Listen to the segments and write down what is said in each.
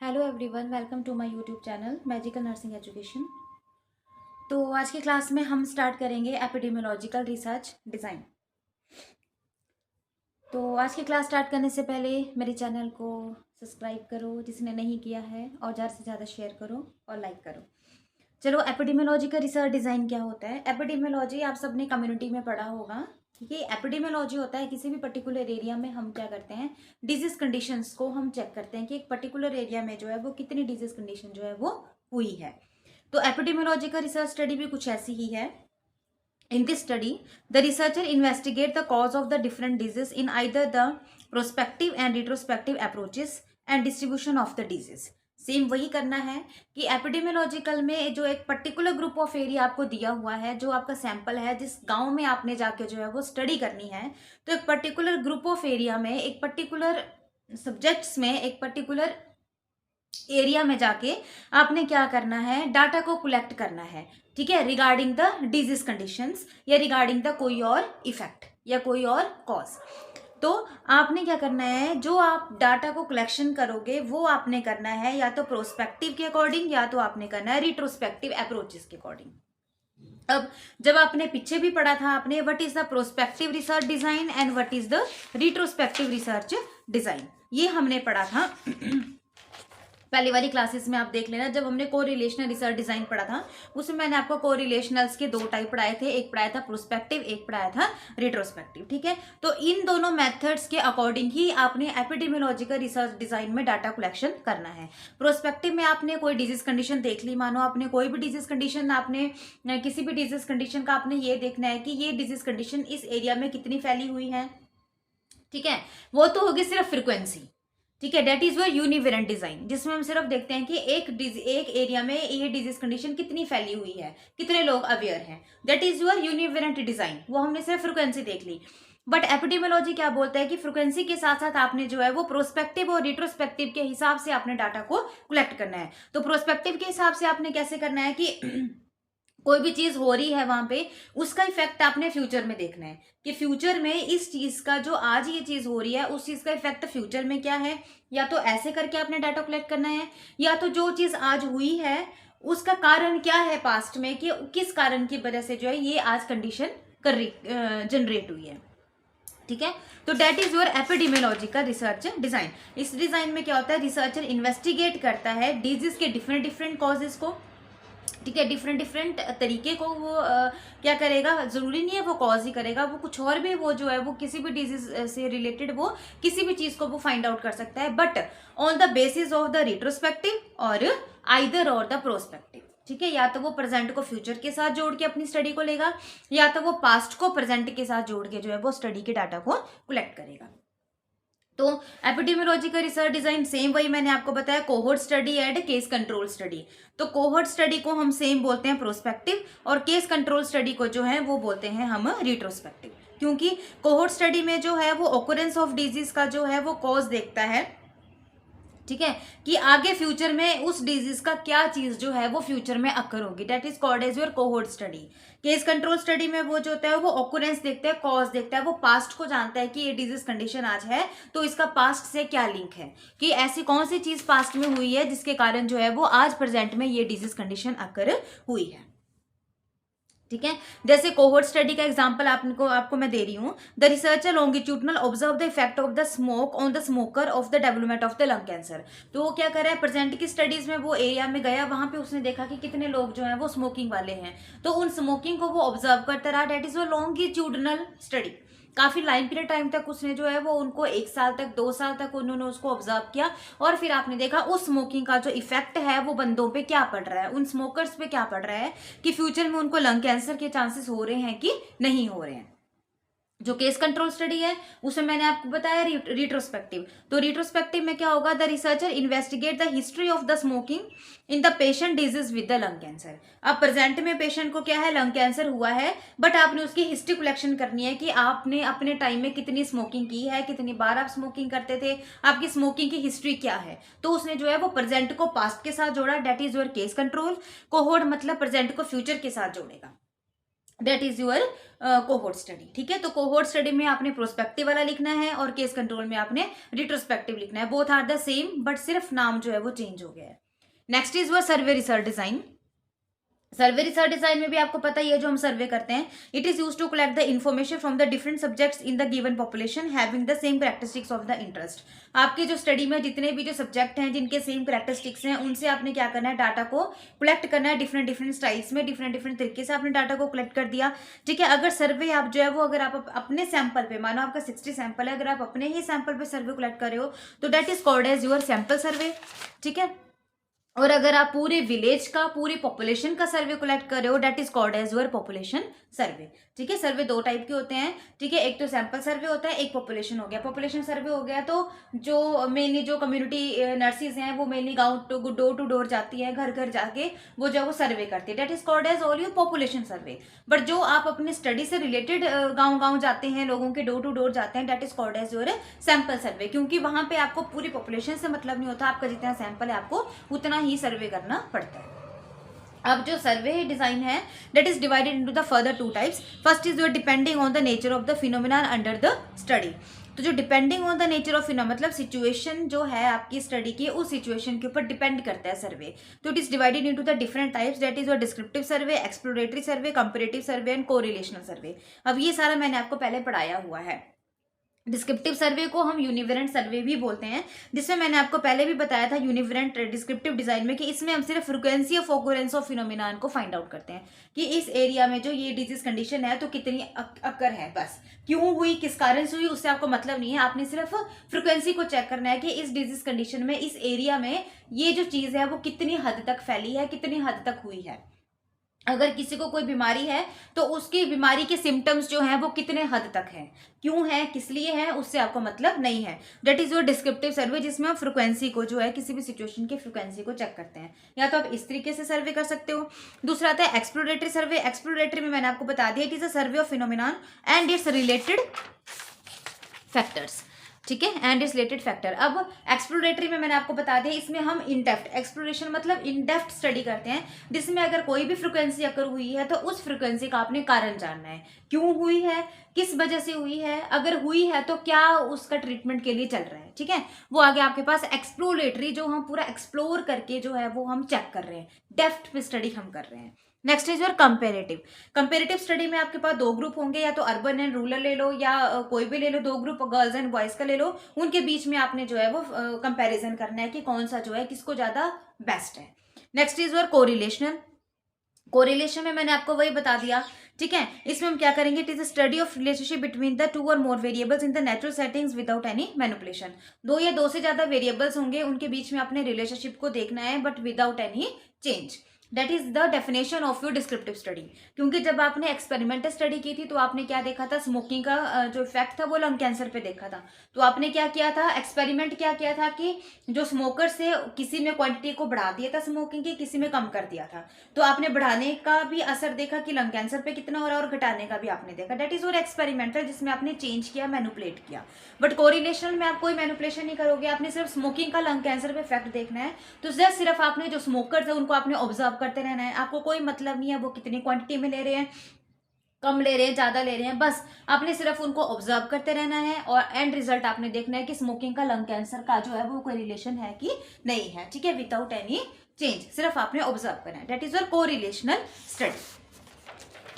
Hello everyone, welcome to my YouTube channel magical nursing education. तो आज की class में हम स्टार्ट करेंगे एपिडेमियोलॉजिकल रिसर्च डिज़ाइन। तो आज की क्लास स्टार्ट करने से पहले मेरे चैनल को सब्सक्राइब करो जिसने नहीं किया है, और ज़्यादा से ज़्यादा शेयर करो और लाइक करो। चलो, एपिडेमियोलॉजिकल रिसर्च डिज़ाइन क्या होता है। एपिडेमियोलॉजी आप सबने कम्युनिटी में पढ़ा होगा कि एपिडेमियोलॉजी होता है किसी भी पर्टिकुलर एरिया में हम क्या करते हैं, डिजीज कंडीशंस को हम चेक करते हैं कि एक पर्टिकुलर एरिया में जो है वो कितनी डिजीज कंडीशन जो है वो हुई है। तो एपिडेमियोलॉजिकल रिसर्च स्टडी भी कुछ ऐसी ही है। In this study, the researcher investigate the cause of the different diseases in either the prospective and retrospective approaches and distribution of the disease. Same वही करना है कि एपिडेमियोलॉजिकल में जो एक पर्टिकुलर ग्रुप ऑफ एरिया आपको दिया हुआ है, जो आपका सैंपल है, जिस गांव में आपने जाके जो है वो स्टडी करनी है, तो एक पर्टिकुलर ग्रुप ऑफ एरिया में, एक पर्टिकुलर सब्जेक्ट्स में, एक पर्टिकुलर एरिया में जाके आपने क्या करना है, डाटा को कलेक्ट करना है। ठीक है, रिगार्डिंग द डिजीज कंडीशंस या रिगार्डिंग द कोई और इफेक्ट या कोई और कॉज। तो आपने क्या करना है, जो आप डाटा को कलेक्शन करोगे वो आपने करना है या तो प्रोस्पेक्टिव के अकॉर्डिंग या तो आपने करना है रिट्रोस्पेक्टिव अप्रोचेस के अकॉर्डिंग। अब जब आपने पीछे भी पढ़ा था आपने what is the prospective research design and what is the retrospective research design, ये हमने पढ़ा था पहली वाली क्लासेस में। आप देख लेना, जब हमने कोरिलेशनल रिसर्च डिजाइन पढ़ा था उसमें मैंने आपको कोरिलेशनल्स के दो टाइप पढ़ाए थे, एक पढ़ाया था प्रोस्पेक्टिव, एक पढ़ाया था रिट्रोस्पेक्टिव। ठीक है, तो इन दोनों मेथड्स के अकॉर्डिंग ही आपने एपिडेमियोलॉजिकल रिसर्च डिजाइन में डाटा कलेक्शन करना है। प्रोस्पेक्टिव में आपने कोई डिजीज कंडीशन देख ली, मानो आपने कोई भी डिजीज कंडीशन, आपने किसी भी डिजीज कंडीशन का आपने ये देखना है कि ये डिजीज कंडीशन इस एरिया में कितनी फैली हुई है। ठीक है, वो तो होगी सिर्फ फ्रिक्वेंसी। ठीक है, डेट इज योर यूनिवेरेंट डिजाइन, जिसमें हम सिर्फ देखते हैं कि एक एरिया में ये डिजीज कंडीशन कितनी फैली हुई है, कितने लोग अवेयर हैं। दैट इज योर यूनिवेरेंट डिजाइन, वो हमने सिर्फ फ्रिक्वेंसी देख ली। बट एपिडेमियोलॉजी क्या बोलता है कि फ्रिक्वेंसी के साथ साथ आपने जो है वो प्रोस्पेक्टिव और रिट्रोस्पेक्टिव के हिसाब से आपने डाटा को कलेक्ट करना है। तो प्रोस्पेक्टिव के हिसाब से आपने कैसे करना है कि कोई भी चीज हो रही है वहां पे, उसका इफेक्ट आपने फ्यूचर में देखना है कि फ्यूचर में इस चीज का, जो आज ये चीज हो रही है उस चीज का इफेक्ट फ्यूचर में क्या है। या तो ऐसे करके आपने डाटा कलेक्ट करना है, या तो जो चीज आज हुई है उसका कारण क्या है पास्ट में, कि किस कारण की वजह से जो है ये आज कंडीशन कर जनरेट हुई है। ठीक है, तो that is your epidemiological research design. इस डिजाइन में क्या होता है, रिसर्चर इन्वेस्टिगेट करता है डिजीज के डिफरेंट डिफरेंट कॉजेज को। ठीक है, डिफरेंट डिफरेंट तरीके को वो क्या करेगा, जरूरी नहीं है वो कॉज ही करेगा, वो कुछ और भी, वो जो है वो किसी भी डिजीज से रिलेटेड वो किसी भी चीज को वो फाइंड आउट कर सकता है, but on the basis of the retrospective और आइदर और द प्रोस्पेक्टिव। ठीक है, या तो वो प्रेजेंट को फ्यूचर के साथ जोड़ के अपनी स्टडी को लेगा, या तो वो पास्ट को प्रेजेंट के साथ जोड़ के जो है वो स्टडी के डाटा को कलेक्ट करेगा। तो एपिडेमियोलॉजिकल रिसर्च डिजाइन सेम वही मैंने आपको बताया, cohort study and case control study. तो कोहोर्ट स्टडी को हम सेम बोलते हैं प्रोस्पेक्टिव, और केस कंट्रोल स्टडी को जो है वो बोलते हैं हम रिट्रोस्पेक्टिव। क्योंकि कोहोर्ट स्टडी में जो है वो ऑकरेंस ऑफ डिजीज का जो है वो कॉज देखता है। ठीक है, कि आगे फ्यूचर में उस डिजीज का क्या चीज जो है वो फ्यूचर में अकर होगी, that is called as your cohort study. Case control study में वो जो होता है वो ऑकरेंस देखता है, कॉज देखता है, वो पास्ट को जानता है कि ये डिजीज कंडीशन आज है तो इसका पास्ट से क्या लिंक है, कि ऐसी कौन सी चीज पास्ट में हुई है जिसके कारण जो है वो आज प्रेजेंट में ये डिजीज कंडीशन अकर हुई है। ठीक है, जैसे कोहोर्ट स्टडी का एग्जांपल आपको मैं दे रही हूँ। The researcher longitudinal observe the effect of the smoke on the smoker of the development of the lung cancer. तो वो क्या कर रहा है, प्रेजेंट की स्टडीज में वो एरिया में गया, वहां पे उसने देखा कि कितने लोग जो है वो स्मोकिंग वाले हैं, तो उन स्मोकिंग को वो ऑब्जर्व करता रहा। डेट इज वो लॉन्गिट्यूडनल स्टडी, काफी लाइन पीरियड टाइम तक उसने जो है वो उनको 1 साल तक 2 साल तक उन्होंने उसको ऑब्जर्व किया, और फिर आपने देखा उस स्मोकिंग का जो इफेक्ट है वो बंदों पे क्या पड़ रहा है, उन स्मोकर्स पे क्या पड़ रहा है, कि फ्यूचर में उनको लंग कैंसर के चांसेस हो रहे हैं कि नहीं हो रहे हैं। जो केस कंट्रोल स्टडी है उसमें मैंने आपको बताया रिट्रोस्पेक्टिव। तो रिट्रोस्पेक्टिव में क्या होगा, the researcher investigate the history of the smoking in the patient disease with the lung cancer. अब प्रेजेंट में पेशेंट को क्या है, लंग कैंसर हुआ है, बट आपने उसकी हिस्ट्री कलेक्शन करनी है कि आपने अपने टाइम में कितनी स्मोकिंग की है, कितनी बार आप स्मोकिंग करते थे, आपकी स्मोकिंग की हिस्ट्री क्या है। तो उसने जो है वो प्रेजेंट को पास्ट के साथ जोड़ा, that is your case control. Cohort मतलब प्रेजेंट को फ्यूचर के साथ जोड़ेगा। That is your cohort study. ठीक है, तो कोहोर्ट स्टडी में आपने प्रोस्पेक्टिव वाला लिखना है और केस कंट्रोल में आपने रिट्रोस्पेक्टिव लिखना है। Both are the same, but सिर्फ नाम जो है वो चेंज हो गया है। Next is your survey research design. Survey research design में भी आपको पता ही है, जो हम सर्वे करते हैं, it is use to collect the information from the different subjects in the given population having the same characteristics of the interest. आपके जो स्टडी में जितने भी जो सब्जेक्ट हैं जिनके सेम कैरेक्टरिस्टिक्स हैं, उनसे आपने क्या करना है, डाटा को कलेक्ट करना है। डिफरेंट डिफरेंट स्टाइल्स में, डिफरेंट डिफरेंट तरीके से आपने डाटा को कलेक्ट कर दिया। ठीक है, अगर सर्वे आप जो है वो, अगर आप अपने सैंपल पे, मानो आपका 60 सैंपल है, अगर आप अपने ही सैंपल पे सर्वे कलेक्ट कर रहे हो तो that is called as your sample survey. ठीक है, और अगर आप पूरे विलेज का, पूरी पॉपुलेशन का सर्वे कलेक्ट कर रहे हो, that is called as your population survey. ठीक है, सर्वे दो टाइप के होते हैं। ठीक है, एक तो सैंपल सर्वे होता है, एक पॉपुलेशन हो गया। पॉपुलेशन सर्वे हो गया तो जो मेनली जो कम्युनिटी नर्सेज हैं वो मेनली गाँव डोर टू डोर जाती है, घर घर जाके वो जो है वो सर्वे करती है, that is called as all your population survey. But जो आप अपने स्टडी से रिलेटेड गाँव गाँव जाते हैं, लोगों के डोर टू डोर जाते हैं, that is called as your sample survey, क्योंकि वहां पे आपको पूरी पॉपुलेशन से मतलब नहीं होता, आपका जितना सैंपल है आपको उतना ही सर्वे करना पड़ता है। अब जो सर्वे डिजाइन है, that is divided into the further two types. First is your depending on the nature of the phenomena under the study. तो जो depending on the nature of phenomena मतलब सिचुएशन जो है आपकी स्टडी की, उस सिचुएशन के ऊपर डिपेंड करता है सर्वे। तो it is divided into the different types, that is your descriptive survey, exploratory survey, comparative survey and correlational survey. अब ये सारा मैंने आपको पहले पढ़ाया हुआ है। डिस्क्रिप्टिव सर्वे को हम यूनिवेरेंट सर्वे भी बोलते हैं, जिसमें मैंने आपको पहले भी बताया था यूनिवेरेंट डिस्क्रिप्टिव डिजाइन में कि इसमें हम सिर्फ frequency of occurrence of phenomena को फाइंड आउट करते हैं कि इस एरिया में जो ये डिजीज कंडीशन है तो कितनी अक्कर है, बस क्यों हुई, किस कारण से हुई, उससे आपको मतलब नहीं है। आपने सिर्फ फ्रीक्वेंसी को चेक करना है कि इस डिजीज कंडीशन में, इस एरिया में ये जो चीज है वो कितनी हद तक फैली है, कितनी हद तक हुई है। अगर किसी को कोई बीमारी है तो उसकी बीमारी के सिम्टम्स जो हैं वो कितने हद तक हैं, क्यों है, किस लिए है, उससे आपको मतलब नहीं है। दैट इज योर डिस्क्रिप्टिव सर्वे, जिसमें आप फ्रीक्वेंसी को जो है किसी भी सिचुएशन की फ्रीक्वेंसी को चेक करते हैं। या तो आप इस तरीके से सर्वे कर सकते हो। दूसरा आता है एक्सप्लोरेटरी सर्वे। एक्सप्लोरेटरी में मैंने आपको बता दिया, it is a survey of phenomena and it's related factors. ठीक है, एंड इट्स रिलेटेड फैक्टर। अब एक्सप्लोरेटरी में मैंने आपको बता दिया, इसमें हम इन डेप्थ, एक्सप्लोरेशन मतलब इन डेप्थ स्टडी करते हैं, जिसमें अगर कोई भी फ्रीक्वेंसी अगर हुई है तो उस फ्रीक्वेंसी का आपने कारण जानना है, क्यों हुई है, किस वजह से हुई है, अगर हुई है तो क्या उसका ट्रीटमेंट के लिए चल रहा है। ठीक है, वो आगे आपके पास एक्सप्लोरेटरी, जो हम पूरा एक्सप्लोर करके जो है वो हम चेक कर रहे हैं, डेप्थ पे स्टडी हम कर रहे हैं। Next is your comparative. Comparative study में आपके पास दो ग्रुप होंगे, या तो अर्बन एंड रूरल ले लो, या कोई भी ले लो, दो ग्रुप गर्ल्स एंड बॉयज का ले लो, उनके बीच में आपने जो है वो कंपैरिजन करना है कि कौन सा जो है किसको ज्यादा बेस्ट है। Next is your correlational. Correlation में मैंने आपको वही बता दिया। ठीक है, इसमें हम क्या करेंगे, it is a study of relationship between the two और more variables in the natural settings without any manipulation. दो या दो से ज्यादा वेरिएबल्स होंगे, उनके बीच में अपने रिलेशनशिप को देखना है, but without any change. That is the definition of your descriptive study. क्योंकि जब आपने एक्सपेरिमेंटल स्टडी की थी तो आपने क्या देखा था, स्मोकिंग का जो इफेक्ट था वो लंग कैंसर पे देखा था। तो आपने क्या किया था, एक्सपेरिमेंट क्या किया था कि जो स्मोकर से किसी में क्वांटिटी को बढ़ा दिया था स्मोकिंग की, किसी में कम कर दिया था। तो आपने बढ़ाने का भी असर देखा कि लंग कैंसर पे कितना हो रहा है, और घटाने का भी आपने देखा। दैट इज योर एक्सपेरिमेंटल, जिसमें आपने चेंज किया, मैनिपुलेट किया। बट कोरिलेशन में आप कोई मैनिपुलेशन नहीं करोगे, आपने सिर्फ स्मोकिंग का लंग कैंसर पे इफेक्ट देखना है। तो जस्ट सिर्फ आपने जो स्मोकर्स है उनको आपने ऑब्जर्व करते रहना है। आपको कोई मतलब नहीं है वो कितनी क्वांटिटी में ले रहे हैं, कम ले रहे हैं, ज्यादा ले रहे हैं, बस आपने सिर्फ उनको ऑब्जर्व करते रहना है, और एंड रिजल्ट आपने देखना है कि स्मोकिंग का लंग कैंसर का जो है वो कोई रिलेशन है कि नहीं है। ठीक है, विदाउट एनी चेंज, सिर्फ आपने ऑब्जर्व करना है। That is your correlational study.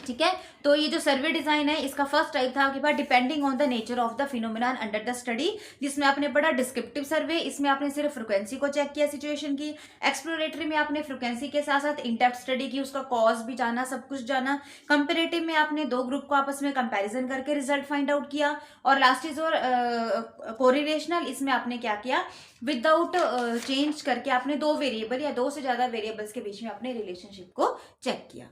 ठीक है, तो ये जो सर्वे डिजाइन है, इसका फर्स्ट टाइप था आपके पास depending on the nature of the phenomena under the study, जिसमें आपने पढ़ा डिस्क्रिप्टिव सर्वे। इसमें आपने सिर्फ फ्रीक्वेंसी को चेक किया सिचुएशन की। एक्सप्लोरेटरी में आपने फ्रीक्वेंसी के साथ साथ इन-डेप्थ स्टडी की, उसका कॉज भी जाना, सब कुछ जाना। कंपेरेटिव में आपने दो ग्रुप को आपस में कंपैरिजन करके रिजल्ट फाइंड आउट किया। और लास्ट इज और कोरिलेशनल, इसमें आपने क्या किया, विदाउट चेंज करके आपने दो वेरिएबल या दो से ज्यादा वेरिएबल्स के बीच में अपने रिलेशनशिप को चेक किया।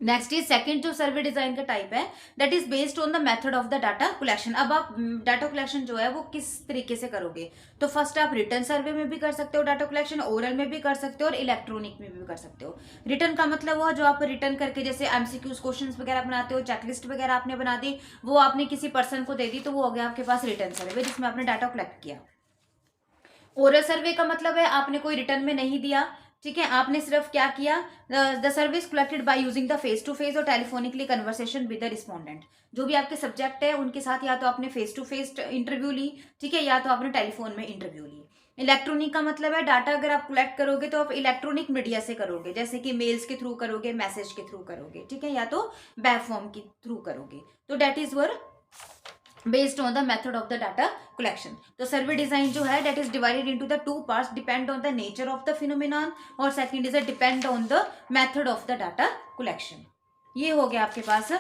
नेक्स्ट इज सेकंड जो सर्वे डिजाइन का टाइप है, that is based on the method of the data collection. अब आप डाटा कलेक्शन जो है वो किस तरीके से करोगे, तो फर्स्ट आप रिटर्न सर्वे में भी कर सकते हो डाटा कलेक्शन, ओरल में भी कर सकते हो, और इलेक्ट्रॉनिक में भी कर सकते हो। रिटर्न का मतलब वो जो आप रिटर्न करके जैसे एमसीक्यूज क्वेश्चंस वगैरह बनाते हो, चेकलिस्ट वगैरह आपने बना दी, वो आपने किसी पर्सन को दे दी, तो वो हो गया आपके पास रिटर्न सर्वे, जिसमें आपने डाटा कलेक्ट किया। ओरल सर्वे का मतलब है आपने कोई रिटर्न में नहीं दिया, ठीक है, आपने सिर्फ क्या किया, the surveys collected by using the face to face और telephonically conversation with the respondent. जो भी आपके सब्जेक्ट है उनके साथ या तो आपने फेस टू फेस इंटरव्यू ली, ठीक है, या तो आपने टेलीफोन में इंटरव्यू ली। इलेक्ट्रॉनिक का मतलब है डाटा अगर आप कलेक्ट करोगे तो आप इलेक्ट्रॉनिक मीडिया से करोगे, जैसे कि मेल्स के थ्रू करोगे, मैसेज के थ्रू करोगे, ठीक है, या तो वेब फॉर्म के थ्रू करोगे। तो that is where based on the method of the data collection। तो सर्वे डिजाइन जो है that is divided into the two parts, depend on the nature of the phenomenon, और second is a depend on the method of the data collection। ये हो गया आपके पास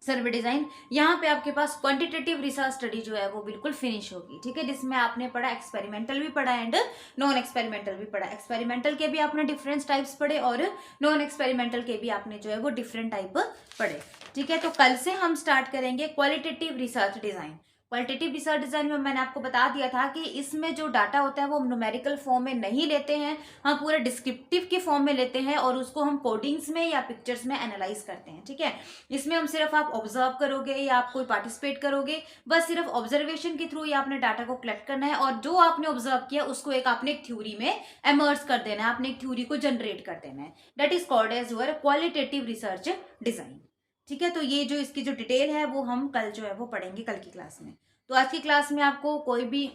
सर्वे design. यहाँ पे आपके पास क्वांटिटेटिव रिसर्च स्टडी जो है वो बिल्कुल फिनिश होगी, ठीक है, जिसमें आपने पढ़ा एक्सपेरिमेंटल भी पढ़ा एंड नॉन एक्सपेरिमेंटल भी पढ़ा। एक्सपेरिमेंटल के भी आपने डिफरेंट टाइप्स पढ़े और नॉन एक्सपेरिमेंटल के भी आपने जो है वो डिफरेंट टाइप पढ़े, ठीक है। तो कल से हम स्टार्ट करेंगे qualitative research design. Qualitative research design में मैंने आपको बता दिया था कि इसमें जो डाटा होता है वो न्यूमेरिकल फॉर्म में नहीं लेते हैं, हम पूरे डिस्क्रिप्टिव के फॉर्म में लेते हैं और उसको हम कोडिंग्स में या पिक्चर्स में एनालाइज करते हैं, ठीक है। इसमें हम सिर्फ आप ऑब्जर्व करोगे या आप कोई पार्टिसिपेट करोगे, बस सिर्फ ऑब्जर्वेशन के थ्रू या आपने डाटा को कलेक्ट करना है और जो आपने ऑब्जर्व किया उसको एक आपने एक थ्योरी में एमर्ज कर देना है, आपने एक थ्योरी को जनरेट कर देना है। That is called as your qualitative research design, ठीक है। तो ये जो इसकी जो डिटेल है वो हम कल जो है वो पढ़ेंगे कल की क्लास में। तो आज की क्लास में आपको कोई भी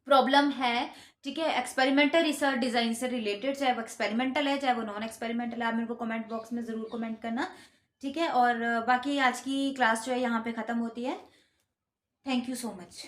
प्रॉब्लम है, ठीक है, एक्सपेरिमेंटल रिसर्च डिजाइन से रिलेटेड, चाहे वो एक्सपेरिमेंटल है चाहे वो नॉन एक्सपेरिमेंटल है, आप मेरे को कमेंट बॉक्स में जरूर कमेंट करना, ठीक है। और बाकी आज की क्लास जो है यहाँ पे खत्म होती है। Thank you so much.